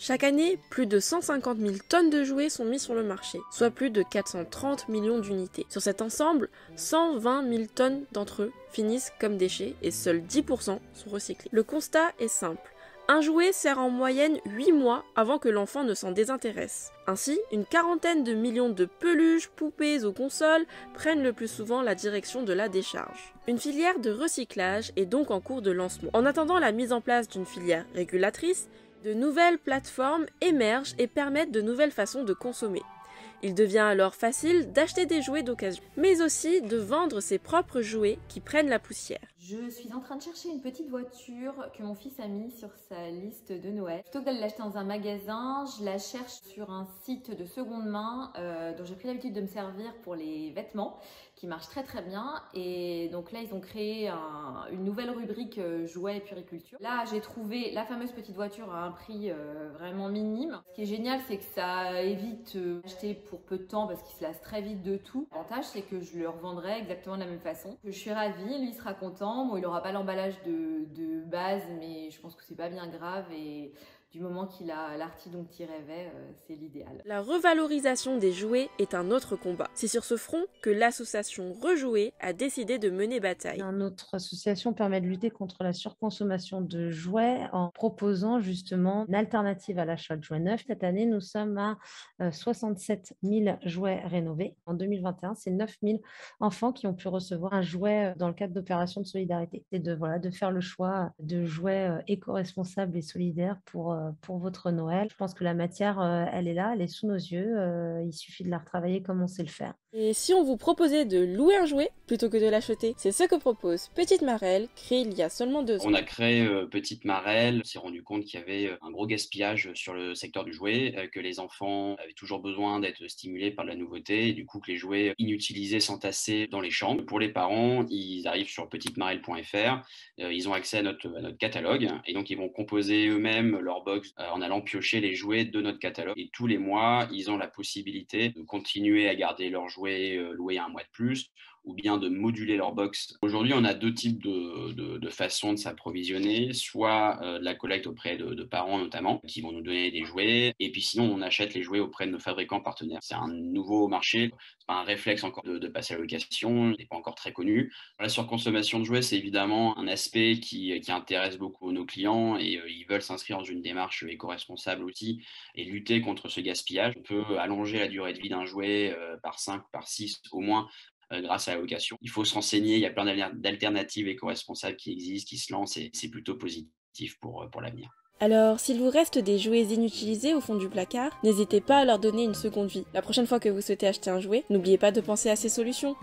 Chaque année, plus de 150 000 tonnes de jouets sont mis sur le marché, soit plus de 430 millions d'unités. Sur cet ensemble, 120 000 tonnes d'entre eux finissent comme déchets et seuls 10% sont recyclés. Le constat est simple. Un jouet sert en moyenne 8 mois avant que l'enfant ne s'en désintéresse. Ainsi, une quarantaine de millions de peluches, poupées ou consoles prennent le plus souvent la direction de la décharge. Une filière de recyclage est donc en cours de lancement. En attendant la mise en place d'une filière régulatrice, de nouvelles plateformes émergent et permettent de nouvelles façons de consommer. Il devient alors facile d'acheter des jouets d'occasion, mais aussi de vendre ses propres jouets qui prennent la poussière. Je suis en train de chercher une petite voiture que mon fils a mis sur sa liste de Noël. Plutôt que d'aller l'acheter dans un magasin, je la cherche sur un site de seconde main dont j'ai pris l'habitude de me servir pour les vêtements, qui marche très très bien. Et donc là, ils ont créé une nouvelle rubrique jouets et puériculture. Là, j'ai trouvé la fameuse petite voiture à un prix vraiment minime. Ce qui est génial, c'est que ça évite d'acheter pour peu de temps parce qu'il se lasse très vite de tout. L'avantage, c'est que je le revendrai exactement de la même façon. Je suis ravie, lui sera content. Bon, il n'aura pas l'emballage de base, mais je pense que c'est pas bien grave et du moment qu'il a l'arty dont il rêvait, c'est l'idéal. La revalorisation des jouets est un autre combat. C'est sur ce front que l'association Rejouer a décidé de mener bataille. Notre association permet de lutter contre la surconsommation de jouets en proposant justement une alternative à l'achat de jouets neufs. Cette année, nous sommes à 67 000 jouets rénovés. En 2021, c'est 9 000 enfants qui ont pu recevoir un jouet dans le cadre d'opérations de solidarité. C'est de faire le choix de jouets éco-responsables et solidaires pour votre Noël. Je pense que la matière, elle est là, elle est sous nos yeux. Il suffit de la retravailler comme on sait le faire. Et si on vous proposait de louer un jouet plutôt que de l'acheter, c'est ce que propose Petite Marelle, créée il y a seulement 2 ans. On a créé Petite Marelle, on s'est rendu compte qu'il y avait un gros gaspillage sur le secteur du jouet, que les enfants avaient toujours besoin d'être stimulés par de la nouveauté, et du coup que les jouets inutilisés s'entassaient dans les chambres. Pour les parents, ils arrivent sur petitemarelle.fr, ils ont accès à notre catalogue, et donc ils vont composer eux-mêmes leur box en allant piocher les jouets de notre catalogue. Et tous les mois, ils ont la possibilité de continuer à garder leurs jouets loués à un mois de plus, ou bien de moduler leur box. Aujourd'hui, on a 2 types de façons de s'approvisionner, soit de la collecte auprès de parents notamment, qui vont nous donner des jouets, et puis sinon on achète les jouets auprès de nos fabricants partenaires. C'est un nouveau marché, c'est pas un réflexe encore de passer à la location, il n'est pas encore très connu. La surconsommation de jouets, c'est évidemment un aspect qui intéresse beaucoup nos clients, et ils veulent s'inscrire dans une démarche éco-responsable aussi, et lutter contre ce gaspillage. On peut allonger la durée de vie d'un jouet par 5, par 6 au moins, grâce à la location. Il faut se renseigner, il y a plein d'alternatives éco-responsables qui existent, qui se lancent, et c'est plutôt positif pour l'avenir. Alors, s'il vous reste des jouets inutilisés au fond du placard, n'hésitez pas à leur donner une seconde vie. La prochaine fois que vous souhaitez acheter un jouet, n'oubliez pas de penser à ces solutions.